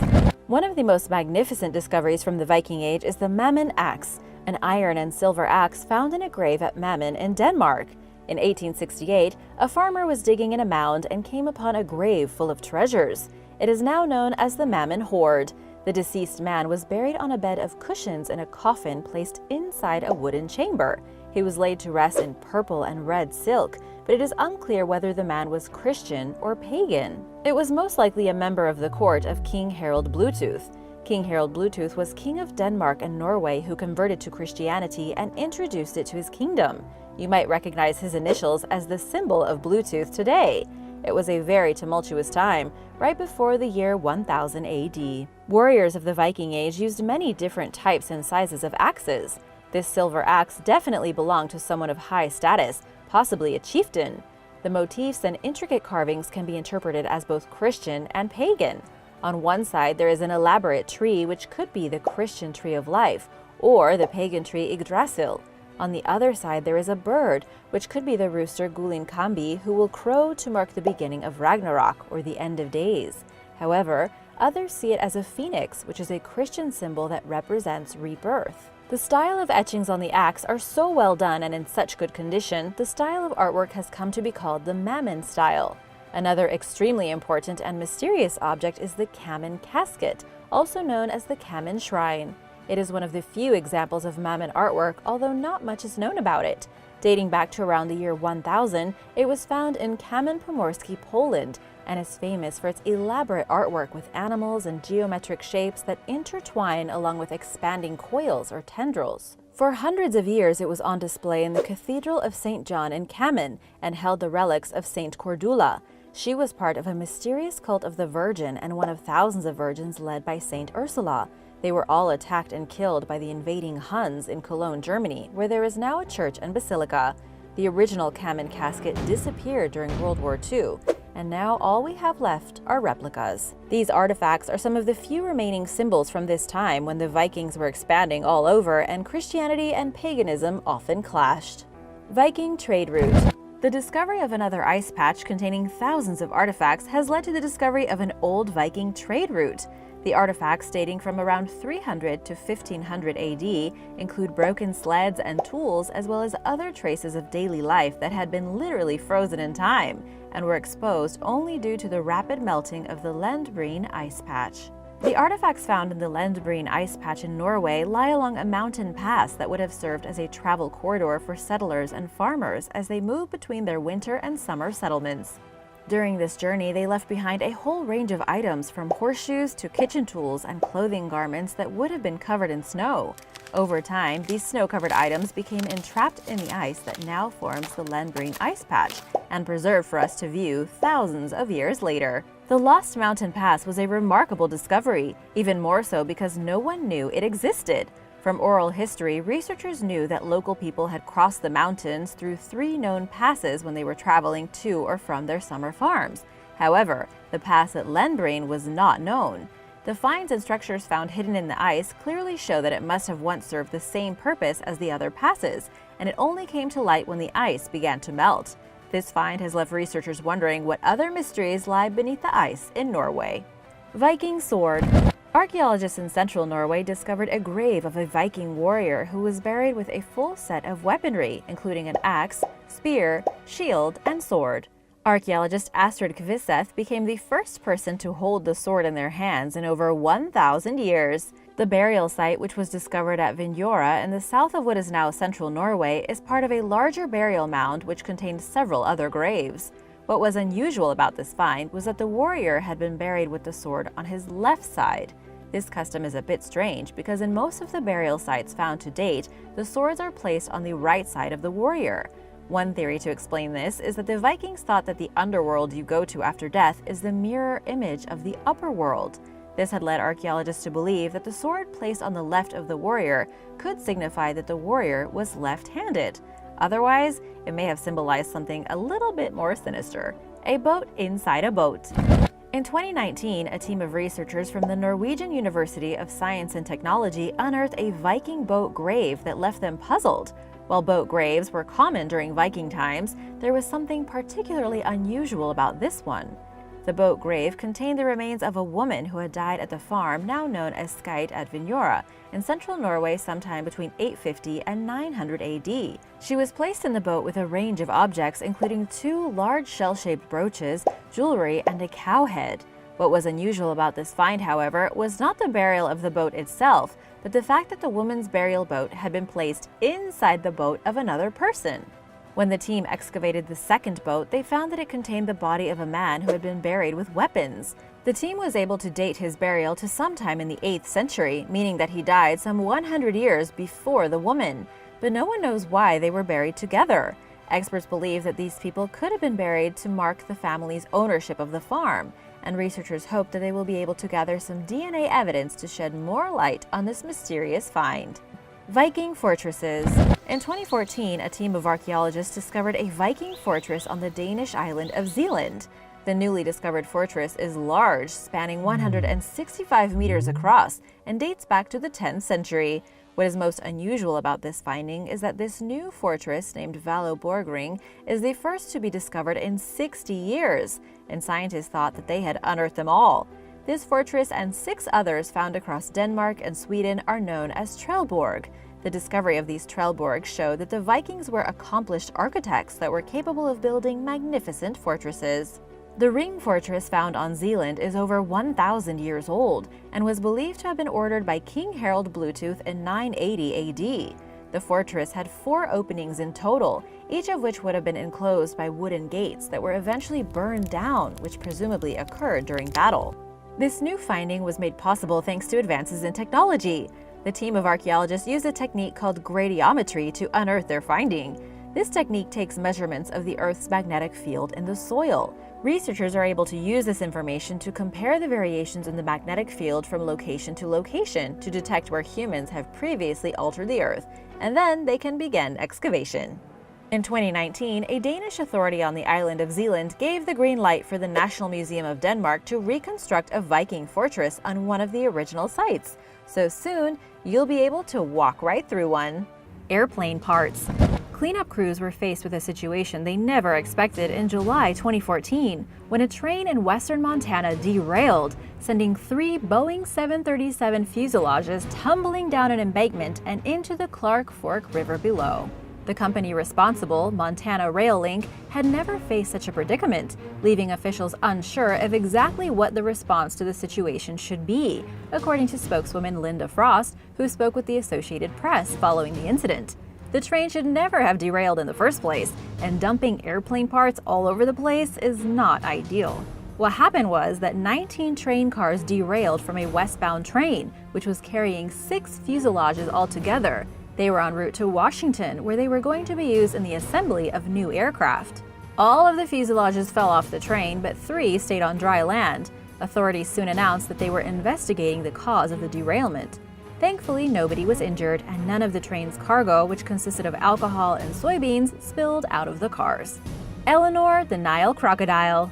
One of the most magnificent discoveries from the Viking Age is the Mammon Axe, an iron and silver axe found in a grave at Mammon in Denmark. In 1868, a farmer was digging in a mound and came upon a grave full of treasures. It is now known as the Mammon Hoard. The deceased man was buried on a bed of cushions in a coffin placed inside a wooden chamber. He was laid to rest in purple and red silk, but it is unclear whether the man was Christian or pagan. It was most likely a member of the court of King Harald Bluetooth. King Harald Bluetooth was king of Denmark and Norway who converted to Christianity and introduced it to his kingdom. You might recognize his initials as the symbol of Bluetooth today. It was a very tumultuous time, right before the year 1000 AD. Warriors of the Viking Age used many different types and sizes of axes. This silver axe definitely belonged to someone of high status, possibly a chieftain. The motifs and intricate carvings can be interpreted as both Christian and pagan. On one side, there is an elaborate tree which could be the Christian tree of life, or the pagan tree Yggdrasil. On the other side, there is a bird, which could be the rooster Gullinkambi, who will crow to mark the beginning of Ragnarok, or the end of days. However, others see it as a phoenix, which is a Christian symbol that represents rebirth. The style of etchings on the axe are so well done and in such good condition, the style of artwork has come to be called the Mammon style. Another extremely important and mysterious object is the Mammon casket, also known as the Mammon shrine. It is one of the few examples of Mammon artwork, although not much is known about it. Dating back to around the year 1000, it was found in Kamień-Pomorski, Poland, and is famous for its elaborate artwork with animals and geometric shapes that intertwine along with expanding coils or tendrils. For hundreds of years, it was on display in the Cathedral of St. John in Kamen and held the relics of Saint Cordula. She was part of a mysterious cult of the Virgin and one of thousands of virgins led by Saint Ursula. They were all attacked and killed by the invading Huns in Cologne, Germany, where there is now a church and basilica. The original Mammon casket disappeared during World War II, and now all we have left are replicas. These artifacts are some of the few remaining symbols from this time when the Vikings were expanding all over and Christianity and paganism often clashed. Viking trade route. The discovery of another ice patch containing thousands of artifacts has led to the discovery of an old Viking trade route. The artifacts, dating from around 300 to 1500 AD, include broken sleds and tools, as well as other traces of daily life that had been literally frozen in time and were exposed only due to the rapid melting of the Lendbreen ice patch. The artifacts found in the Lendbreen ice patch in Norway lie along a mountain pass that would have served as a travel corridor for settlers and farmers as they moved between their winter and summer settlements. During this journey, they left behind a whole range of items from horseshoes to kitchen tools and clothing garments that would have been covered in snow. Over time, these snow-covered items became entrapped in the ice that now forms the Lendbreen ice patch and preserved for us to view thousands of years later. The Lost Mountain Pass was a remarkable discovery, even more so because no one knew it existed. From oral history, researchers knew that local people had crossed the mountains through 3 known passes when they were traveling to or from their summer farms. However, the pass at Lendbreen was not known. The finds and structures found hidden in the ice clearly show that it must have once served the same purpose as the other passes, and it only came to light when the ice began to melt. This find has left researchers wondering what other mysteries lie beneath the ice in Norway. Viking Sword. Archaeologists in central Norway discovered a grave of a Viking warrior who was buried with a full set of weaponry, including an axe, spear, shield, and sword. Archaeologist Astrid Kviseth became the first person to hold the sword in their hands in over 1,000 years. The burial site, which was discovered at Vinjora in the south of what is now central Norway, is part of a larger burial mound which contained several other graves. What was unusual about this find was that the warrior had been buried with the sword on his left side. This custom is a bit strange because in most of the burial sites found to date, the swords are placed on the right side of the warrior. One theory to explain this is that the Vikings thought that the underworld you go to after death is the mirror image of the upper world. This had led archaeologists to believe that the sword placed on the left of the warrior could signify that the warrior was left-handed. Otherwise, it may have symbolized something a little bit more sinister: a boat inside a boat. In 2019, a team of researchers from the Norwegian University of Science and Technology unearthed a Viking boat grave that left them puzzled. While boat graves were common during Viking times, there was something particularly unusual about this one. The boat grave contained the remains of a woman who had died at the farm now known as Skeit at Vinjora in central Norway sometime between 850 and 900 AD. She was placed in the boat with a range of objects including 2 large shell-shaped brooches, jewelry, and a cow head. What was unusual about this find, however, was not the burial of the boat itself, but the fact that the woman's burial boat had been placed inside the boat of another person. When the team excavated the second boat, they found that it contained the body of a man who had been buried with weapons. The team was able to date his burial to sometime in the 8th century, meaning that he died some 100 years before the woman. But no one knows why they were buried together. Experts believe that these people could have been buried to mark the family's ownership of the farm, and researchers hope that they will be able to gather some DNA evidence to shed more light on this mysterious find. Viking fortresses. In 2014, a team of archaeologists discovered a Viking fortress on the Danish island of Zealand. The newly discovered fortress is large, spanning 165 meters across, and dates back to the 10th century. What is most unusual about this finding is that this new fortress, named Valloborgring, is the first to be discovered in 60 years, and scientists thought that they had unearthed them all. This fortress and 6 others found across Denmark and Sweden are known as Trelleborg. The discovery of these Trelleborgs showed that the Vikings were accomplished architects that were capable of building magnificent fortresses. The Ring Fortress found on Zealand is over 1,000 years old and was believed to have been ordered by King Harald Bluetooth in 980 AD. The fortress had 4 openings in total, each of which would have been enclosed by wooden gates that were eventually burned down, which presumably occurred during battle. This new finding was made possible thanks to advances in technology. The team of archaeologists used a technique called gradiometry to unearth their finding. This technique takes measurements of the Earth's magnetic field in the soil. Researchers are able to use this information to compare the variations in the magnetic field from location to location to detect where humans have previously altered the Earth, and then they can begin excavation. In 2019, a Danish authority on the island of Zealand gave the green light for the National Museum of Denmark to reconstruct a Viking fortress on one of the original sites. So soon, you'll be able to walk right through one. Airplane parts. Cleanup crews were faced with a situation they never expected in July 2014, when a train in western Montana derailed, sending 3 Boeing 737 fuselages tumbling down an embankment and into the Clark Fork River below. The company responsible, Montana Rail Link, had never faced such a predicament, leaving officials unsure of exactly what the response to the situation should be, according to spokeswoman Linda Frost, who spoke with the Associated Press following the incident. The train should never have derailed in the first place, and dumping airplane parts all over the place is not ideal. What happened was that 19 train cars derailed from a westbound train, which was carrying 6 fuselages altogether. They were en route to Washington, where they were going to be used in the assembly of new aircraft. All of the fuselages fell off the train, but 3 stayed on dry land. Authorities soon announced that they were investigating the cause of the derailment. Thankfully, nobody was injured, and none of the train's cargo, which consisted of alcohol and soybeans, spilled out of the cars. Eleanor the Nile crocodile.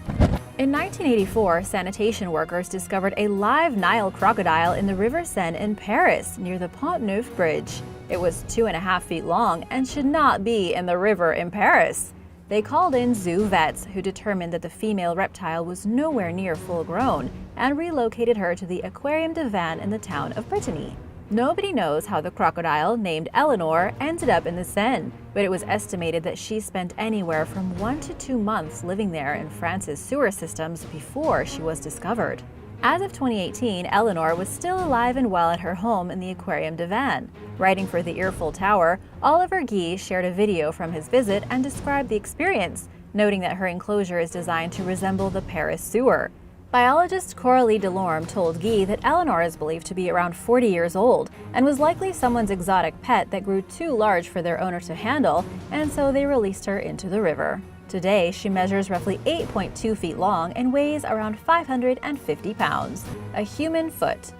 In 1984, sanitation workers discovered a live Nile crocodile in the River Seine in Paris, near the Pont Neuf Bridge. It was 2.5 feet long and should not be in the river in Paris. They called in zoo vets, who determined that the female reptile was nowhere near full grown, and relocated her to the Aquarium de Vannes in the town of Brittany. Nobody knows how the crocodile, named Eleanor, ended up in the Seine, but it was estimated that she spent anywhere from 1 to 2 months living there in France's sewer systems before she was discovered. As of 2018, Eleanor was still alive and well at her home in the Aquarium de Vannes. Writing for the Earful Tower, Oliver Guy shared a video from his visit and described the experience, noting that her enclosure is designed to resemble the Paris sewer. Biologist Coralie Delorme told Guy that Eleanor is believed to be around 40 years old and was likely someone's exotic pet that grew too large for their owner to handle, and so they released her into the river. Today, she measures roughly 8.2 feet long and weighs around 550 pounds. A human foot.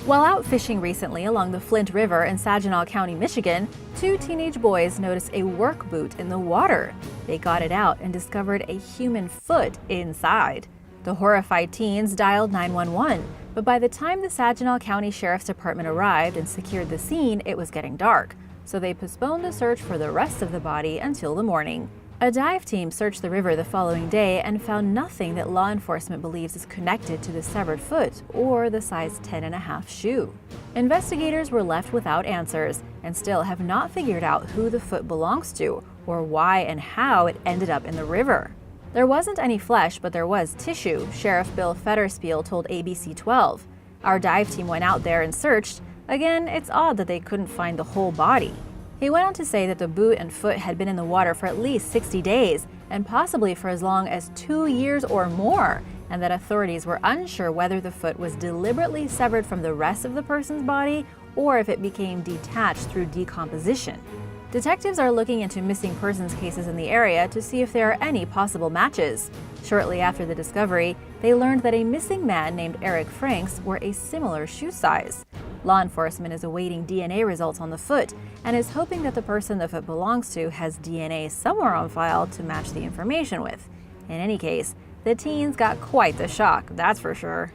While out fishing recently along the Flint River in Saginaw County, Michigan, 2 teenage boys noticed a work boot in the water. They got it out and discovered a human foot inside. The horrified teens dialed 911, but by the time the Saginaw County Sheriff's Department arrived and secured the scene, it was getting dark, so they postponed the search for the rest of the body until the morning. A dive team searched the river the following day and found nothing that law enforcement believes is connected to the severed foot or the size 10.5 shoe. Investigators were left without answers and still have not figured out who the foot belongs to or why and how it ended up in the river. There wasn't any flesh, but there was tissue, Sheriff Bill Fetterspiel told ABC 12. Our dive team went out there and searched. Again, it's odd that they couldn't find the whole body. He went on to say that the boot and foot had been in the water for at least 60 days, and possibly for as long as 2 years or more, and that authorities were unsure whether the foot was deliberately severed from the rest of the person's body or if it became detached through decomposition. Detectives are looking into missing persons cases in the area to see if there are any possible matches. Shortly after the discovery, they learned that a missing man named Eric Franks wore a similar shoe size. Law enforcement is awaiting DNA results on the foot and is hoping that the person the foot belongs to has DNA somewhere on file to match the information with. In any case, the teens got quite the shock, that's for sure.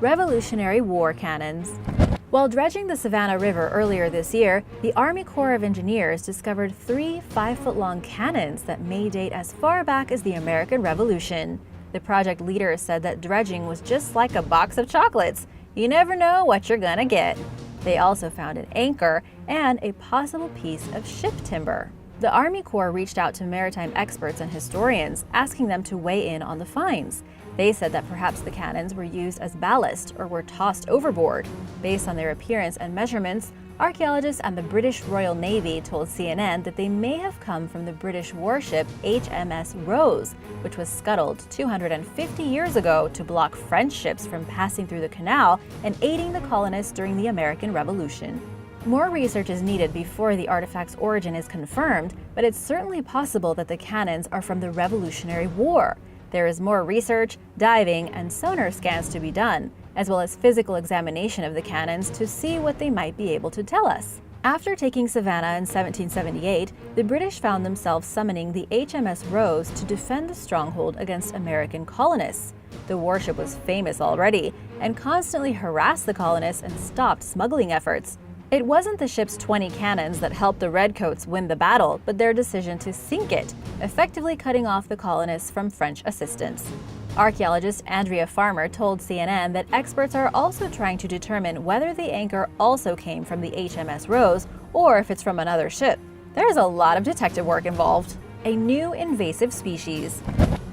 Revolutionary War cannons. While dredging the Savannah River earlier this year, the Army Corps of Engineers discovered 3 5-foot-long cannons that may date as far back as the American Revolution. The project leader said that dredging was just like a box of chocolates. You never know what you're gonna get. They also found an anchor and a possible piece of ship timber. The Army Corps reached out to maritime experts and historians, asking them to weigh in on the finds. They said that perhaps the cannons were used as ballast or were tossed overboard. Based on their appearance and measurements, archaeologists and the British Royal Navy told CNN that they may have come from the British warship HMS Rose, which was scuttled 250 years ago to block French ships from passing through the canal and aiding the colonists during the American Revolution. More research is needed before the artifact's origin is confirmed, but it's certainly possible that the cannons are from the Revolutionary War. There is more research, diving, and sonar scans to be done, as well as physical examination of the cannons to see what they might be able to tell us. After taking Savannah in 1778, the British found themselves summoning the HMS Rose to defend the stronghold against American colonists. The warship was famous already and constantly harassed the colonists and stopped smuggling efforts. It wasn't the ship's 20 cannons that helped the Redcoats win the battle, but their decision to sink it, effectively cutting off the colonists from French assistance. Archaeologist Andrea Farmer told CNN that experts are also trying to determine whether the anchor also came from the HMS Rose or if it's from another ship. There's a lot of detective work involved. A new invasive species.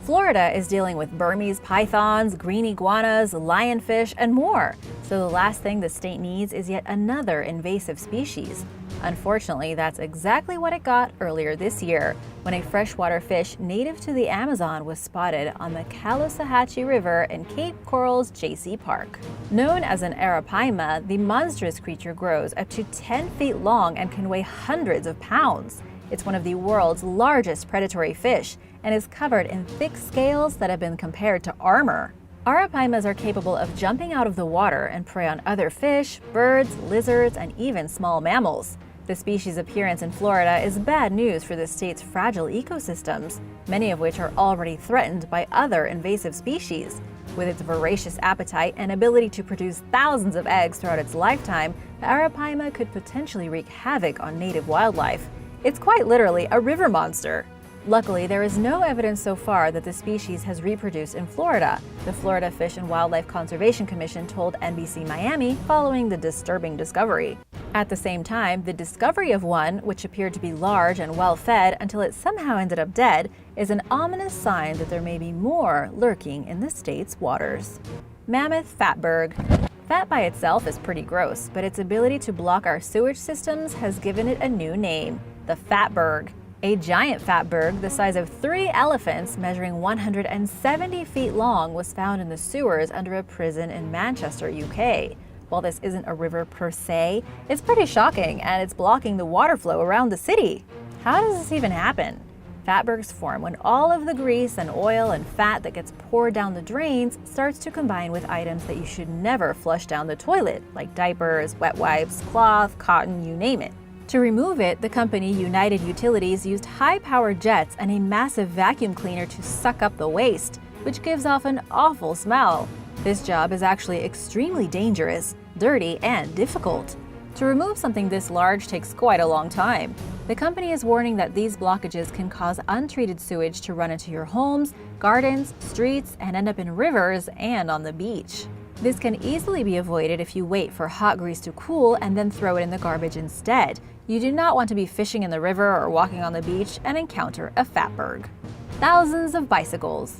Florida is dealing with Burmese pythons, green iguanas, lionfish, and more. So the last thing the state needs is yet another invasive species. Unfortunately, that's exactly what it got earlier this year, when a freshwater fish native to the Amazon was spotted on the Caloosahatchee River in Cape Coral's J.C. Park. Known as an arapaima, the monstrous creature grows up to 10 feet long and can weigh hundreds of pounds. It's one of the world's largest predatory fish and is covered in thick scales that have been compared to armor. Arapaimas are capable of jumping out of the water and prey on other fish, birds, lizards, and even small mammals. The species' appearance in Florida is bad news for the state's fragile ecosystems, many of which are already threatened by other invasive species. With its voracious appetite and ability to produce thousands of eggs throughout its lifetime, the arapaima could potentially wreak havoc on native wildlife. It's quite literally a river monster. Luckily, there is no evidence so far that the species has reproduced in Florida, the Florida Fish and Wildlife Conservation Commission told NBC Miami following the disturbing discovery. At the same time, the discovery of one, which appeared to be large and well-fed until it somehow ended up dead, is an ominous sign that there may be more lurking in the state's waters. Mammoth fatburg. Fat by itself is pretty gross, but its ability to block our sewage systems has given it a new name, the fatburg. A giant fatburg the size of 3 elephants, measuring 170 feet long, was found in the sewers under a prison in Manchester, UK. While this isn't a river per se, it's pretty shocking, and it's blocking the water flow around the city. How does this even happen? Fatburgs form when all of the grease and oil and fat that gets poured down the drains starts to combine with items that you should never flush down the toilet, like diapers, wet wipes, cloth, cotton, you name it. To remove it, the company United Utilities used high-powered jets and a massive vacuum cleaner to suck up the waste, which gives off an awful smell. This job is actually extremely dangerous, dirty, and difficult. To remove something this large takes quite a long time. The company is warning that these blockages can cause untreated sewage to run into your homes, gardens, streets, and end up in rivers and on the beach. This can easily be avoided if you wait for hot grease to cool and then throw it in the garbage instead. You do not want to be fishing in the river or walking on the beach and encounter a fatburg. Thousands of bicycles.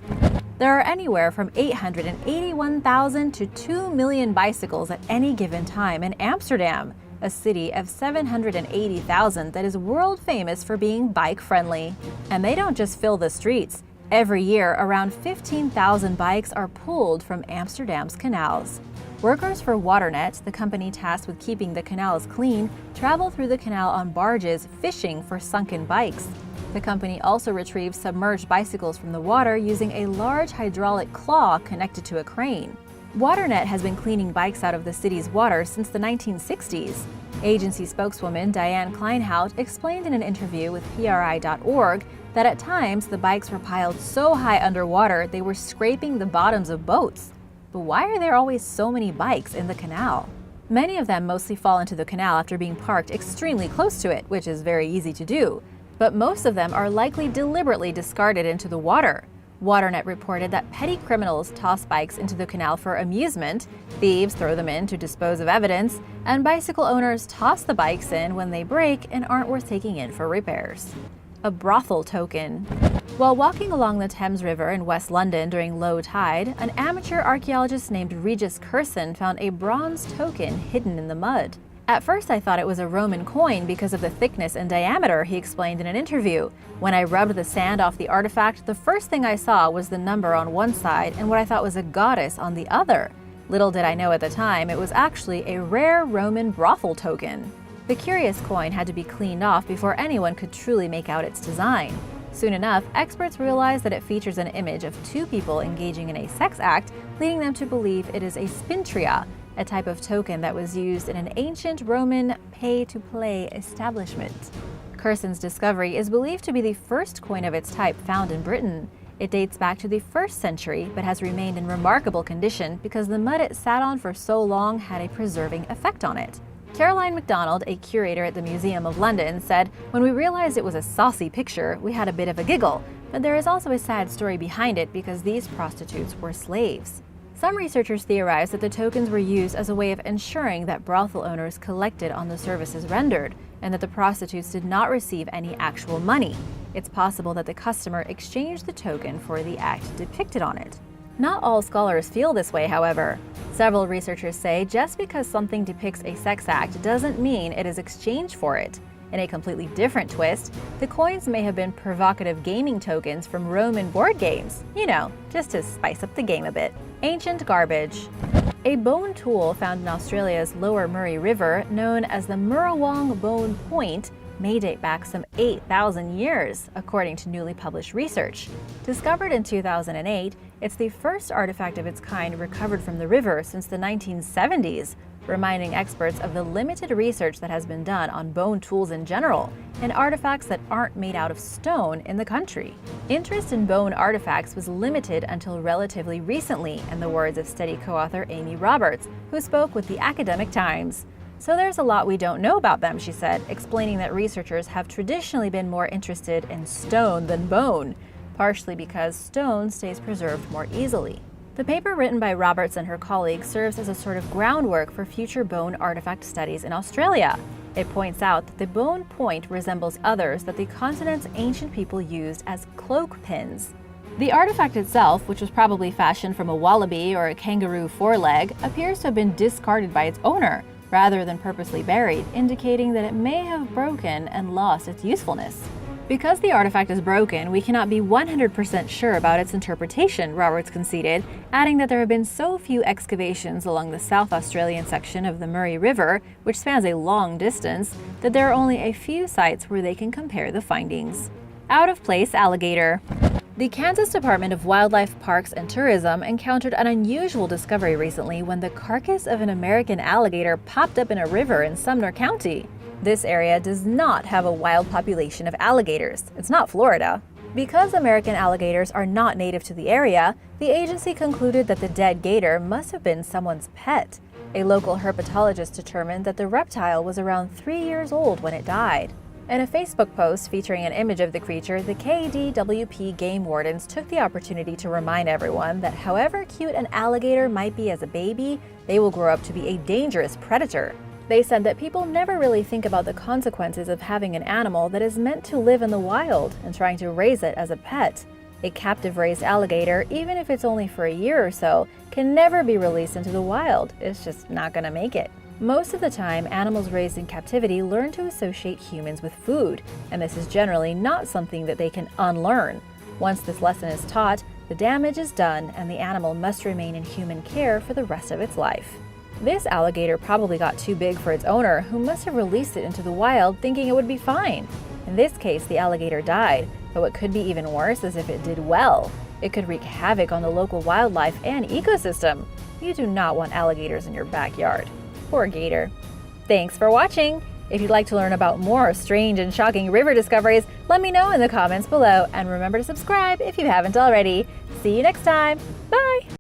There are anywhere from 881,000 to 2 million bicycles at any given time in Amsterdam, a city of 780,000 that is world famous for being bike-friendly. And they don't just fill the streets. Every year, around 15,000 bikes are pulled from Amsterdam's canals. Workers for Waternet, the company tasked with keeping the canals clean, travel through the canal on barges fishing for sunken bikes. The company also retrieves submerged bicycles from the water using a large hydraulic claw connected to a crane. Waternet has been cleaning bikes out of the city's water since the 1960s. Agency spokeswoman Diane Kleinhout explained in an interview with PRI.org that at times the bikes were piled so high underwater they were scraping the bottoms of boats. But why are there always so many bikes in the canal? Many of them mostly fall into the canal after being parked extremely close to it, which is very easy to do. But most of them are likely deliberately discarded into the water. Waternet reported that petty criminals toss bikes into the canal for amusement, thieves throw them in to dispose of evidence, and bicycle owners toss the bikes in when they break and aren't worth taking in for repairs. A brothel token. While walking along the Thames River in West London during low tide, an amateur archaeologist named Regis Curson found a bronze token hidden in the mud. At first I thought it was a Roman coin because of the thickness and diameter, he explained in an interview. When I rubbed the sand off the artifact, the first thing I saw was the number on one side and what I thought was a goddess on the other. Little did I know at the time, it was actually a rare Roman brothel token. The curious coin had to be cleaned off before anyone could truly make out its design. Soon enough, experts realized that it features an image of 2 people engaging in a sex act, leading them to believe it is a spintria, a type of token that was used in an ancient Roman pay-to-play establishment. Curson's discovery is believed to be the first coin of its type found in Britain. It dates back to the 1st century, but has remained in remarkable condition because the mud it sat on for so long had a preserving effect on it. Caroline MacDonald, a curator at the Museum of London, said, "When we realized it was a saucy picture, we had a bit of a giggle, but there is also a sad story behind it because these prostitutes were slaves." Some researchers theorize that the tokens were used as a way of ensuring that brothel owners collected on the services rendered, and that the prostitutes did not receive any actual money. It's possible that the customer exchanged the token for the act depicted on it. Not all scholars feel this way, however. Several researchers say just because something depicts a sex act doesn't mean it is exchanged for it. In a completely different twist, the coins may have been provocative gaming tokens from Roman board games. You know, just to spice up the game a bit. Ancient garbage. A bone tool found in Australia's Lower Murray River, known as the Murrawong Bone Point, may date back some 8,000 years, according to newly published research. Discovered in 2008, it's the first artifact of its kind recovered from the river since the 1970s. reminding experts of the limited research that has been done on bone tools in general and artifacts that aren't made out of stone in the country. Interest in bone artifacts was limited until relatively recently, in the words of study co-author Amy Roberts, who spoke with the Academic Times. "So there's a lot we don't know about them," she said, explaining that researchers have traditionally been more interested in stone than bone, partially because stone stays preserved more easily. The paper written by Roberts and her colleagues serves as a sort of groundwork for future bone artifact studies in Australia. It points out that the bone point resembles others that the continent's ancient people used as cloak pins. The artifact itself, which was probably fashioned from a wallaby or a kangaroo foreleg, appears to have been discarded by its owner, rather than purposely buried, indicating that it may have broken and lost its usefulness. Because the artifact is broken, we cannot be 100% sure about its interpretation, Roberts conceded, adding that there have been so few excavations along the South Australian section of the Murray River, which spans a long distance, that there are only a few sites where they can compare the findings. Out-of-place alligator. The Kansas Department of Wildlife, Parks, and Tourism encountered an unusual discovery recently when the carcass of an American alligator popped up in a river in Sumner County. This area does not have a wild population of alligators. It's not Florida. Because American alligators are not native to the area, the agency concluded that the dead gator must have been someone's pet. A local herpetologist determined that the reptile was around 3 years old when it died. In a Facebook post featuring an image of the creature, the KDWP game wardens took the opportunity to remind everyone that however cute an alligator might be as a baby, they will grow up to be a dangerous predator. They said that people never really think about the consequences of having an animal that is meant to live in the wild and trying to raise it as a pet. A captive-raised alligator, even if it's only for a year or so, can never be released into the wild. It's just not gonna make it. Most of the time, animals raised in captivity learn to associate humans with food, and this is generally not something that they can unlearn. Once this lesson is taught, the damage is done and the animal must remain in human care for the rest of its life. This alligator probably got too big for its owner, who must have released it into the wild thinking it would be fine. In this case, the alligator died, but what could be even worse is if it did well. It could wreak havoc on the local wildlife and ecosystem. You do not want alligators in your backyard. Poor gator. Thanks for watching! If you'd like to learn about more strange and shocking river discoveries, let me know in the comments below, and remember to subscribe if you haven't already. See you next time! Bye!